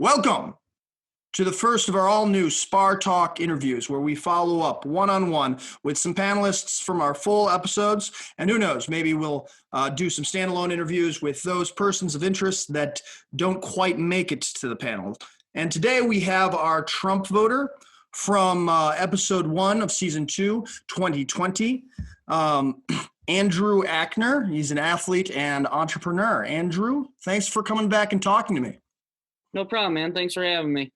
Welcome to the first of our all-new SPAR Talk interviews, where we follow up one-on-one with some panelists from our full episodes. And who knows, maybe we'll do some standalone interviews with those persons of interest that don't quite make it to the panel. And today we have our Trump voter from episode 1 of season 2, 2020. Andrew Ackner. He's an athlete and entrepreneur. Andrew, thanks for coming back and talking to me. No problem, man. Thanks for having me.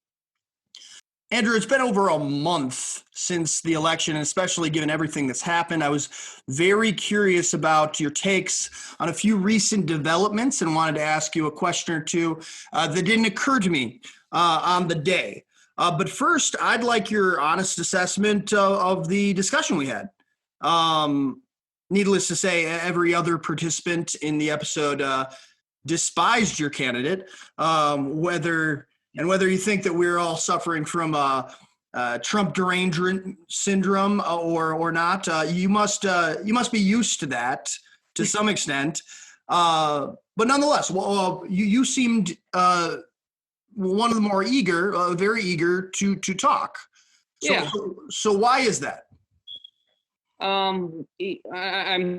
Andrew, it's been over a month since the election, and especially given everything that's happened. I was very curious about your takes on a few recent developments and wanted to ask you a question or two that didn't occur to me on the day. But first, I'd like your honest assessment of the discussion we had. Needless to say, every other participant in the episode despised your candidate, whether you think that we're all suffering from Trump derangement syndrome or not. You must be used to that to some extent. But nonetheless, you seemed one of the more eager, very eager to talk. So why is that? I'm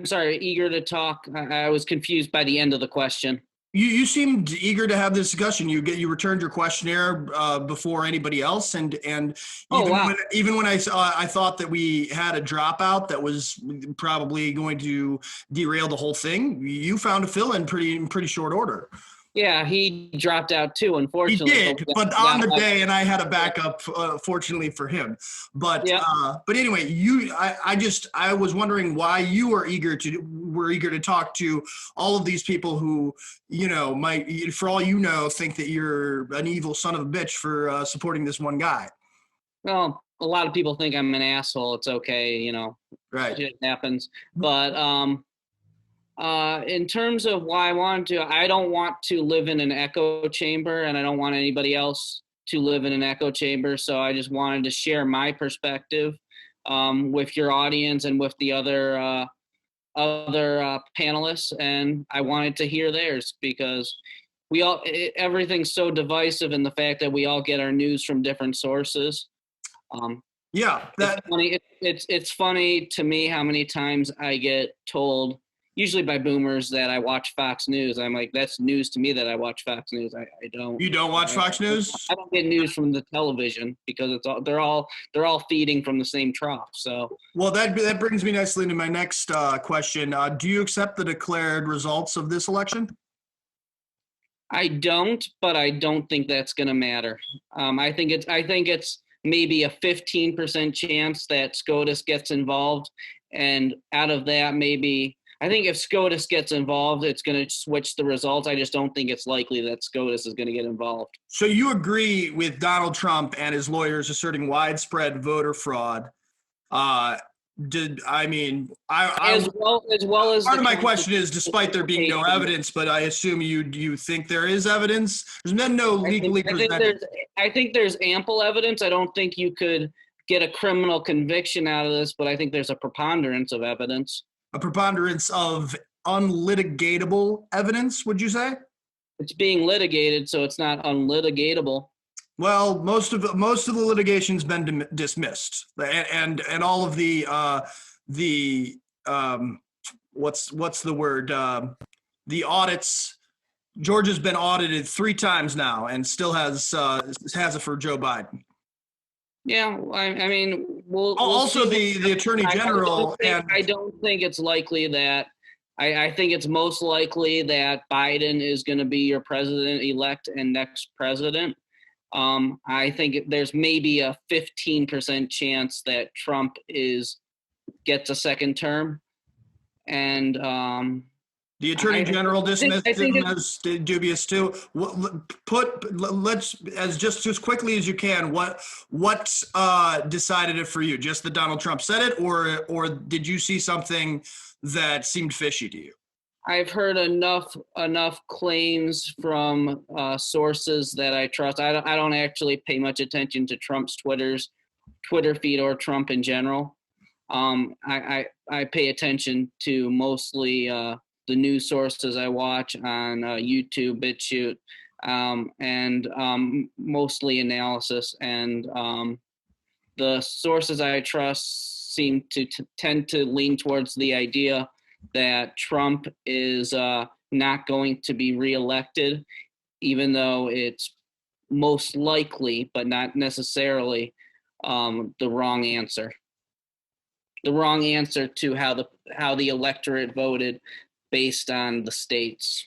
sorry, eager to talk. I was confused by the end of the question. You seemed eager to have this discussion. You returned your questionnaire before anybody else, and even when I thought that we had a dropout that was probably going to derail the whole thing, you found a fill-in pretty short order. Yeah, he dropped out too, unfortunately. He did, but on the day, and I had a backup, fortunately for him. But anyway, I was wondering why you were eager to talk to all of these people who, might, for all you know, think that you're an evil son of a bitch for supporting this one guy. Well, a lot of people think I'm an asshole. It's okay, Right. It happens. But in terms of why I don't want to live in an echo chamber, and I don't want anybody else to live in an echo chamber. So I just wanted to share my perspective with your audience and with the other panelists, and I wanted to hear theirs because everything's so divisive in the fact that we all get our news from different sources. It's funny to me how many times I get told, usually by boomers, that I watch Fox News. I'm like, that's news to me that I watch Fox News. I don't. You don't watch Fox News? I don't get news from the television because they're all feeding from the same trough. So. Well, that brings me nicely into my next question. Do you accept the declared results of this election? I don't, but I don't think that's going to matter. I think it's maybe a 15% chance that SCOTUS gets involved, and out of that, maybe. I think if SCOTUS gets involved, it's going to switch the results. I just don't think it's likely that SCOTUS is going to get involved. So you agree with Donald Trump and his lawyers asserting widespread voter fraud? As well as part of my question is, despite there being no evidence, but I assume you think there is evidence. There's been no legally presented. I think there's ample evidence. I don't think you could get a criminal conviction out of this, but I think there's a preponderance of evidence. A preponderance of unlitigatable evidence, would you say? It's being litigated, so it's not unlitigatable. Well, most of the litigation's been dismissed, and all of the what's the word? The audits. Georgia's been audited 3 times now, and still has it for Joe Biden. Yeah, I mean, we'll also the Attorney General. I don't think it's likely that. I think it's most likely that Biden is going to be your president-elect and next president. I think there's maybe a 15% chance that Trump gets a second term, and the Attorney General dismissed him as dubious too. Let's just quickly as you can. What decided it for you? Just that Donald Trump said it, or did you see something that seemed fishy to you? I've heard enough claims from sources that I trust. I don't actually pay much attention to Trump's Twitter feed or Trump in general. I pay attention to mostly the news sources I watch on YouTube, BitChute. and mostly analysis. And the sources I trust seem to tend to lean towards the idea that Trump is not going to be reelected, even though it's most likely, but not necessarily, the wrong answer. The wrong answer to how the electorate voted based on the states.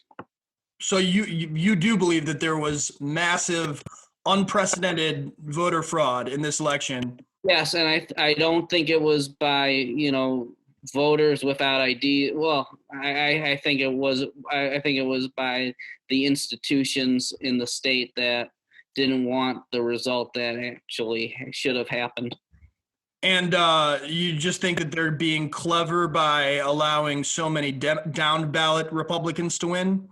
So you do believe that there was massive, unprecedented voter fraud in this election? Yes, and I don't think it was by voters without ID. Well, I think it was by the institutions in the state that didn't want the result that actually should have happened. And you just think that they're being clever by allowing so many down ballot Republicans to win?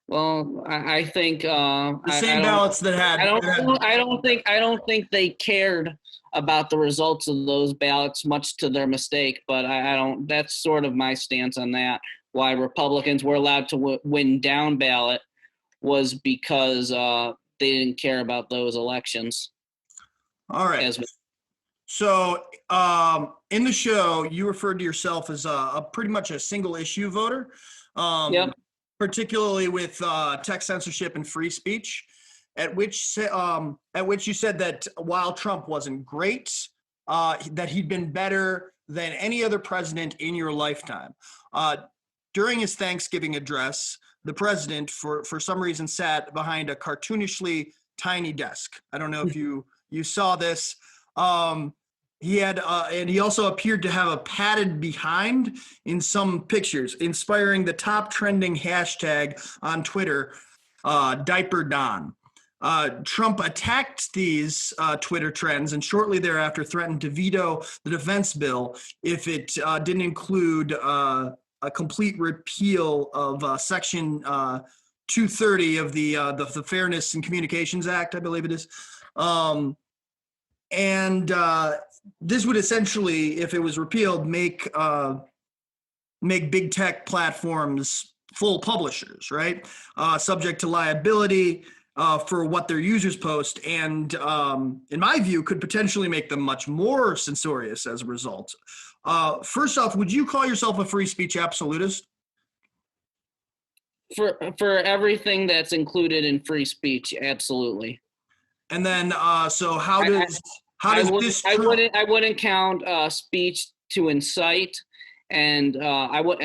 Well, I think The same ballots that had. I don't think they cared about the results of those ballots, much to their mistake. But I don't. That's sort of my stance on that. Why Republicans were allowed to win down ballot was because they didn't care about those elections. All right. So in the show, you referred to yourself as a pretty much a single issue voter. Yep. Particularly with tech censorship and free speech, at which you said that while Trump wasn't great, that he'd been better than any other president in your lifetime. During his Thanksgiving address, the president, for some reason, sat behind a cartoonishly tiny desk. I don't know if you saw this. He had, and he also appeared to have a padded behind in some pictures, inspiring the top trending hashtag on Twitter, Diaper Don. Trump attacked these Twitter trends and shortly thereafter threatened to veto the defense bill if it didn't include a complete repeal of Section 230 of the Fairness and Communications Act, I believe it is. This would essentially, if it was repealed, make big tech platforms full publishers, right? Subject to liability for what their users post, and in my view, could potentially make them much more censorious as a result. First off, would you call yourself a free speech absolutist? For everything that's included in free speech, absolutely. And then, so how does this? I wouldn't count speech to incite, and what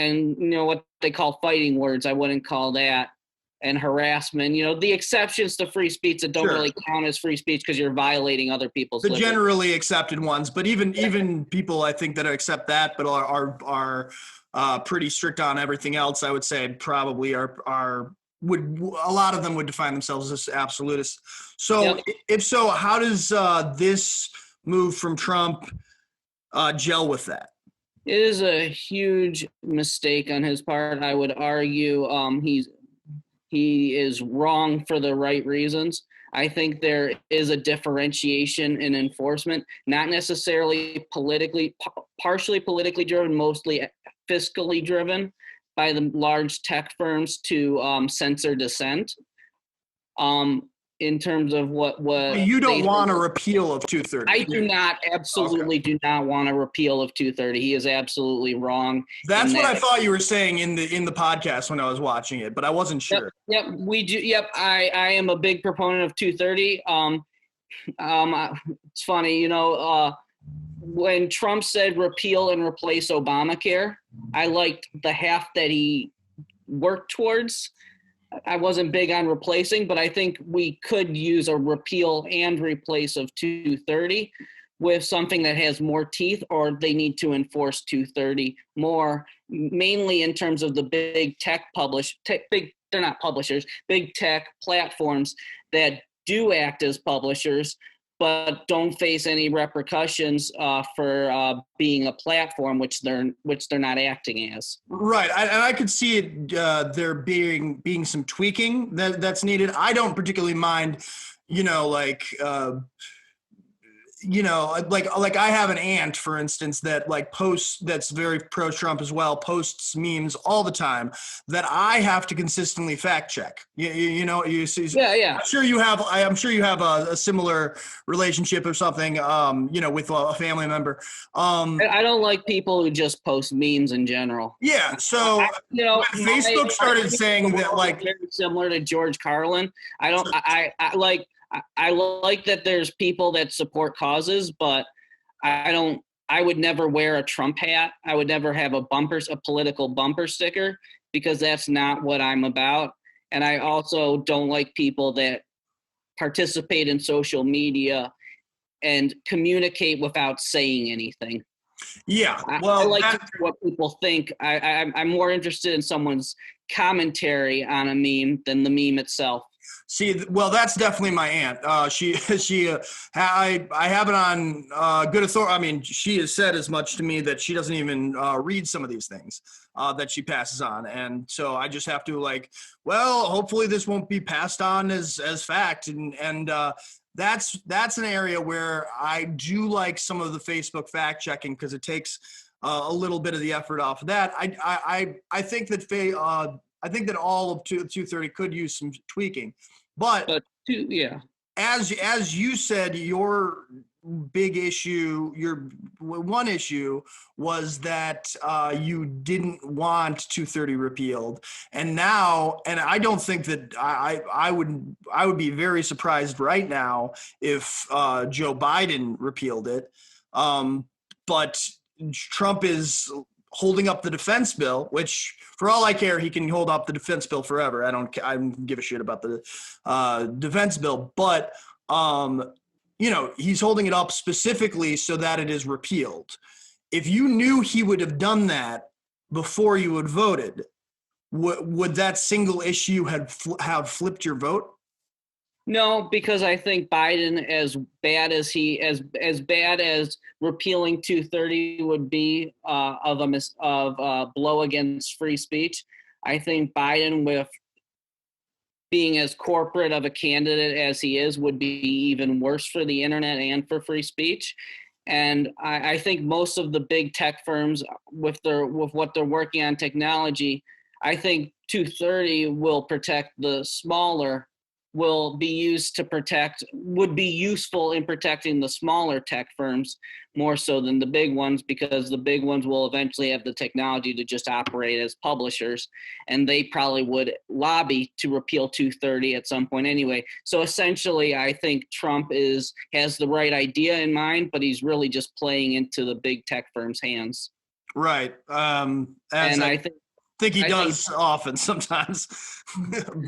they call fighting words. I wouldn't call that, and harassment. The exceptions to free speech that don't really count as free speech because you're violating other people's. The generally accepted ones, but even people I think that accept that, but are pretty strict on everything else. I would say probably would a lot of them would define themselves as absolutists. So if so, how does this move from Trump gel with that? It is a huge mistake on his part. I would argue he is wrong for the right reasons. I think there is a differentiation in enforcement, not necessarily partially politically driven, mostly fiscally driven by the large tech firms to censor dissent. In terms of what you don't want a repeal of 230. I do not, absolutely do not want a repeal of 230. He is absolutely wrong. That's what I thought you were saying in the podcast when I was watching it, but I wasn't sure. Yep, we do. Yep, I am a big proponent of 230. It's funny, when Trump said repeal and replace Obamacare, I liked the half that he worked towards. I wasn't big on replacing, but I think we could use a repeal and replace of 230 with something that has more teeth, or they need to enforce 230 more, mainly in terms of the big tech they're not publishers, big tech platforms that do act as publishers, but don't face any repercussions for being a platform, which they're not acting as. Right, and I could see it there being some tweaking that's needed. I don't particularly mind, like I have an aunt, for instance, that like posts, that's very pro-Trump as well, posts memes all the time that I have to consistently fact check. You see, Yeah. I'm sure you have a similar relationship or something, with a family member. I don't like people who just post memes in general. Yeah. So when Facebook started saying that, like, very similar to George Carlin. I like that there's people that support causes, but I would never wear a Trump hat. I would never have a political bumper sticker, because that's not what I'm about. And I also don't like people that participate in social media and communicate without saying anything. yeah, I like to hear what people think. I'm more interested in someone's commentary on a meme than the meme itself. see, well, that's definitely my aunt. I have it on good authority. I mean, she has said as much to me that she doesn't even read some of these things that she passes on, and so I just have to, like, well, hopefully this won't be passed on as fact, and that's an area where I do like some of the Facebook fact checking, because it takes a little bit of the effort off of that. I think that I think that all of 230 could use some tweaking, but yeah, as you said, your big issue, your one issue was that you didn't want 230 repealed, and I don't think that I would be very surprised right now if Joe Biden repealed it, but Trump is holding up the defense bill, which, for all I care, he can hold up the defense bill forever. I don't give a shit about the defense bill, but he's holding it up specifically so that it is repealed. If you knew he would have done that before you had voted, would that single issue have flipped your vote? No, because I think Biden, as bad as repealing 230 would be of a blow against free speech, I think Biden, with being as corporate of a candidate as he is, would be even worse for the internet and for free speech. And I think most of the big tech firms, with what they're working on technology, I think 230 will protect the smaller, would be useful in protecting the smaller tech firms more so than the big ones, because the big ones will eventually have the technology to just operate as publishers, and they probably would lobby to repeal 230 at some point anyway. So essentially, I think Trump has the right idea in mind, but he's really just playing into the big tech firms' hands. Right. And I think he does often sometimes,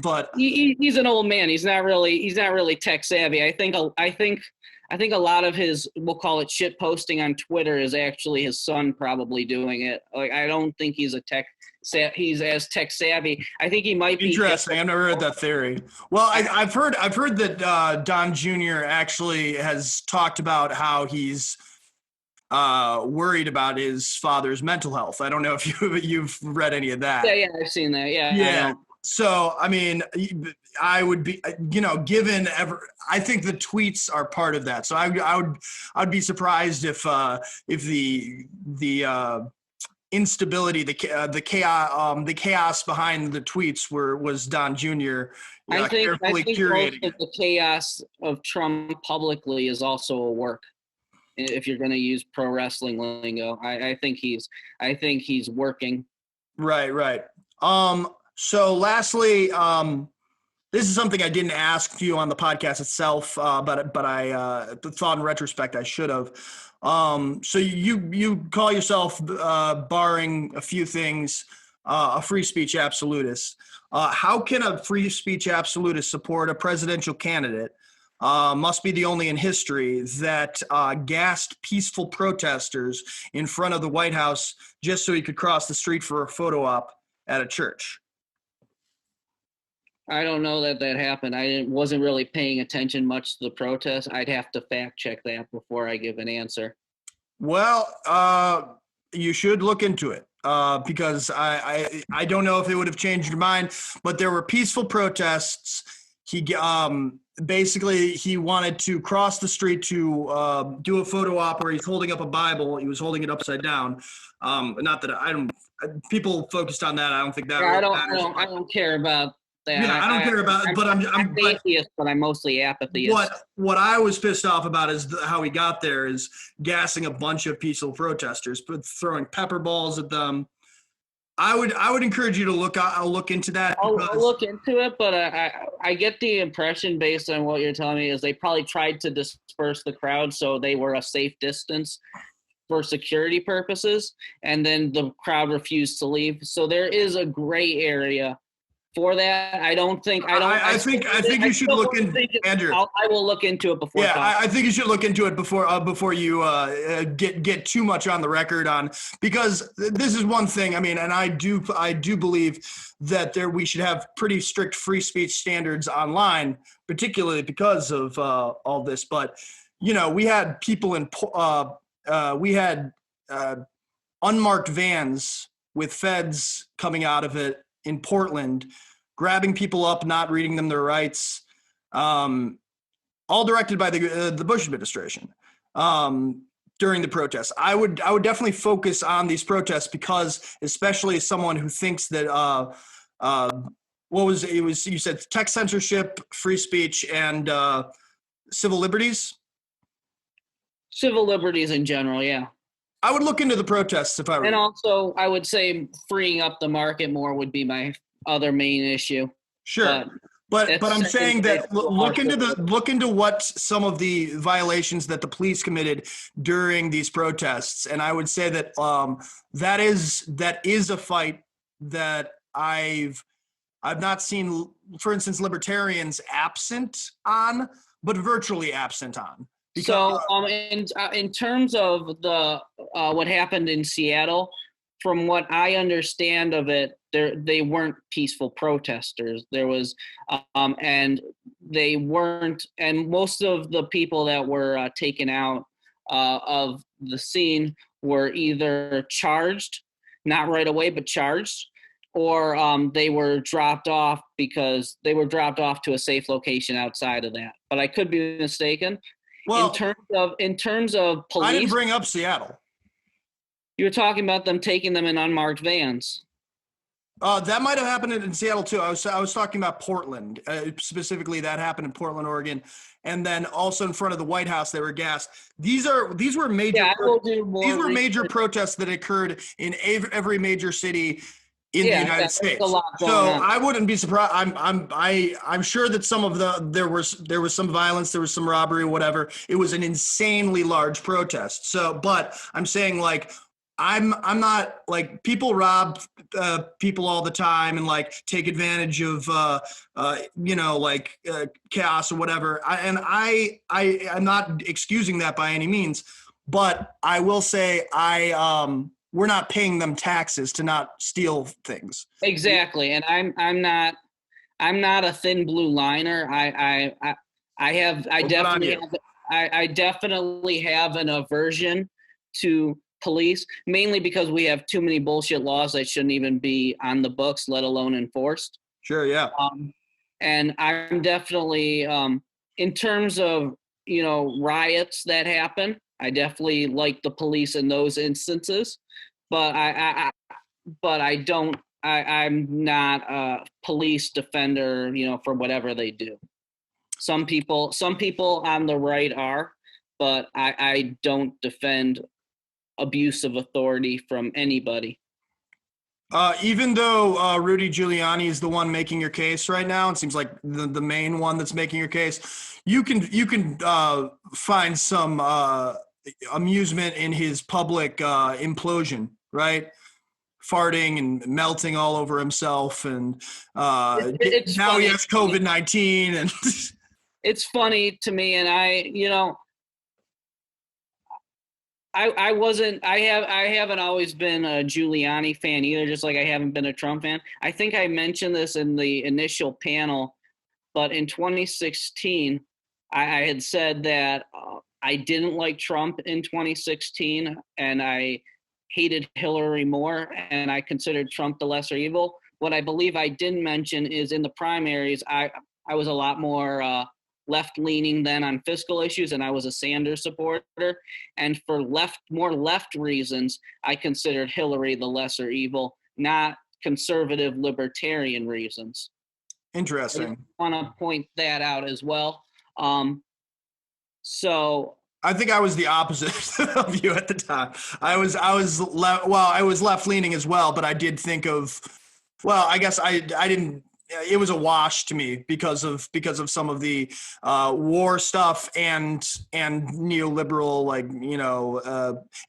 but he's an old man. He's not really tech savvy. I think a lot of his, we'll call it, shit posting on Twitter is actually his son probably doing it. Like, I don't think he's he's as tech savvy. I think he might be. Interesting. I've never heard that theory. Well, I've heard that Don Jr. actually has talked about how he's worried about his father's mental health. I don't know if you've read any of that. Yeah, I've seen that. Yeah. So, I mean, I would be, I think the tweets are part of that. So I'd be surprised if the instability, the chaos behind the tweets was Don Jr. I think curating most of the chaos of Trump publicly is also a work. If you're going to use pro wrestling lingo, I think he's working. Right. So lastly, this is something I didn't ask you on the podcast itself, but I thought in retrospect I should have. So you call yourself, barring a few things, a free speech absolutist. How can a free speech absolutist support a presidential candidate? Must be the only in history that gassed peaceful protesters in front of the White House just so he could cross the street for a photo op at a church. I don't know that happened. I wasn't really paying attention much to the protest. I'd have to fact check that before I give an answer. Well, you should look into it. Because I don't know if it would have changed your mind, but there were peaceful protests Basically he wanted to cross the street to do a photo op where he's holding up a Bible. He was holding it upside down. Not that I don't. People focused on that. I don't think that Yeah, really matters. I don't care about that. Yeah, I don't care about it, but I'm atheist, but I'm mostly apatheist. What I was pissed off about is how he got there is gassing a bunch of peaceful protesters, but throwing pepper balls at them. I would encourage you to look into that. I'll look into it, but I get the impression based on what you're telling me is they probably tried to disperse the crowd so they were a safe distance for security purposes, and then the crowd refused to leave. So there is a gray area for that. I think you should look in, Andrew. I will look into it before. Yeah, I think you should look into it before you get too much on the record on, because this is one thing. I mean, and I do believe that we should have pretty strict free speech standards online, particularly because of all this. But we had people we had unmarked vans with feds coming out of it in Portland, grabbing people up, not reading them their rights, all directed by the Bush administration during the protests. I would definitely focus on these protests because, especially as someone who thinks that you said tech censorship, free speech, and civil liberties. Civil liberties in general, yeah. I would look into the protests if I were. And also, I would say freeing up the market more would be my other main issue. Sure, but I'm saying that look into what some of the violations that the police committed during these protests, and I would say that that is a fight that I've not seen, for instance, libertarians absent on, but virtually absent on. So, in terms of the what happened in Seattle, from what I understand of it, they weren't peaceful protesters. There was, and they weren't, and most of the people that were taken out of the scene were either charged, not right away, but charged, or they were dropped off because they were dropped off to a safe location outside of that. But I could be mistaken. Well, in terms of police, I didn't bring up Seattle. You were talking about them taking them in unmarked vans. That might have happened in Seattle too. I was talking about Portland, specifically. That happened in Portland, Oregon, and then also in front of the White House they were gassed. These were major. Yeah, these were major protests that occurred in every major city in the United States. So I wouldn't be surprised. I'm sure that there was some violence, there was some robbery, whatever. It was an insanely large protest. So, but I'm saying, like, I'm not, like, people rob people all the time and, like, take advantage of chaos or whatever. I'm not excusing that by any means, but I will say we're not paying them taxes to not steal things. Exactly, and I'm not a thin blue liner. I definitely have an aversion to police, mainly because we have too many bullshit laws that shouldn't even be on the books, let alone enforced. Sure, yeah. And I'm definitely, in terms of riots that happen, I definitely like the police in those instances. But I'm not a police defender, for whatever they do. Some people on the right are, but I don't defend abuse of authority from anybody. Even though Rudy Giuliani is the one making your case right now, it seems like the main one that's making your case, you can find some amusement in his public implosion, right? Farting and melting all over himself, and now he has COVID-19, and it's funny to me. And I haven't always been a Giuliani fan either, just like I haven't been a Trump fan. I think I mentioned this in the initial panel, but in 2016, I had said that I didn't like Trump in 2016, and I hated Hillary more, and I considered Trump the lesser evil. What I believe I didn't mention is in the primaries, I was a lot more left-leaning then on fiscal issues, and I was a Sanders supporter. And for more left reasons, I considered Hillary the lesser evil, not conservative libertarian reasons. Interesting. I want to point that out as well. So I think I was the opposite of you at the time. I was left leaning as well, but I did think of, well, I guess I didn't. It was a wash to me because of some of the war stuff and neoliberal, like,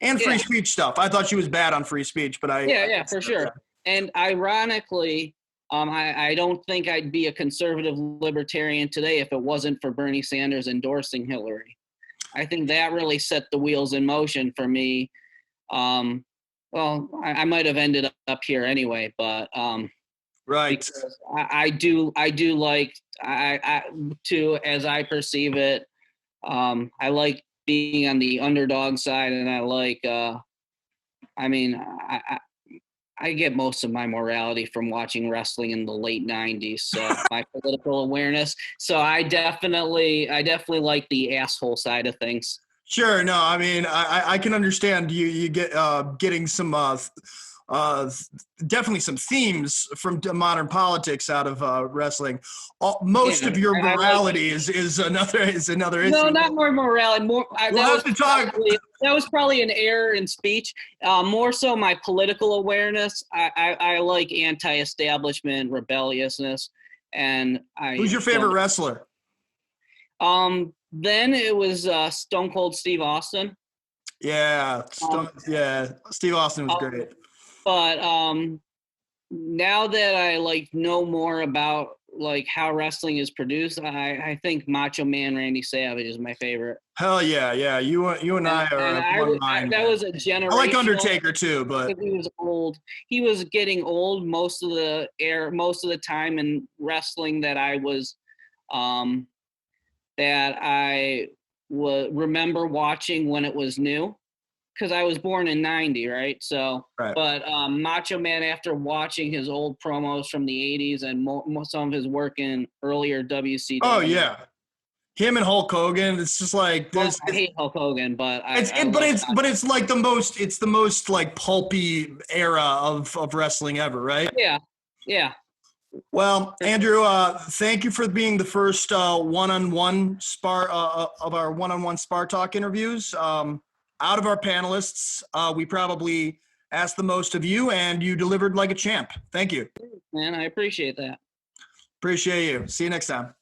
and free speech stuff. I thought she was bad on free speech, but yeah, for sure. And ironically, I don't think I'd be a conservative libertarian today if it wasn't for Bernie Sanders endorsing Hillary. I think that really set the wheels in motion for me. Well, I might have ended up here anyway, but right. I do like to, as I perceive it, I like being on the underdog side, and I like I get most of my morality from watching wrestling in the late 90s, so my political awareness. So I definitely like the asshole side of things. Sure. No, I mean, I can understand you get getting some definitely some themes from modern politics out of wrestling. Most of your morality is another issue. No, not more morality. That was probably an error in speech. More so my political awareness. I like anti-establishment rebelliousness, and Who's your favorite wrestler? Then it was Stone Cold Steve Austin. Yeah, Steve Austin was great. But now that I know more about how wrestling is produced, I think Macho Man Randy Savage is my favorite. Hell yeah. You and I are one mind. That was a generational. I like Undertaker too, but he was old. He was getting old most of the time in wrestling that I remember watching when it was new. Because I was born in 90, right? So, right. But Macho Man, after watching his old promos from the 80s and some of his work in earlier WCW. Oh, yeah. Him and Hulk Hogan, it's just like this. I hate Hulk Hogan, but it's like the most like pulpy era of wrestling ever, right? Yeah. Well, Andrew, thank you for being the first one-on-one SPAR of our one-on-one SPAR Talk interviews. Out of our panelists, we probably asked the most of you, and you delivered like a champ. Thank you. Man, I appreciate that. Appreciate you. See you next time.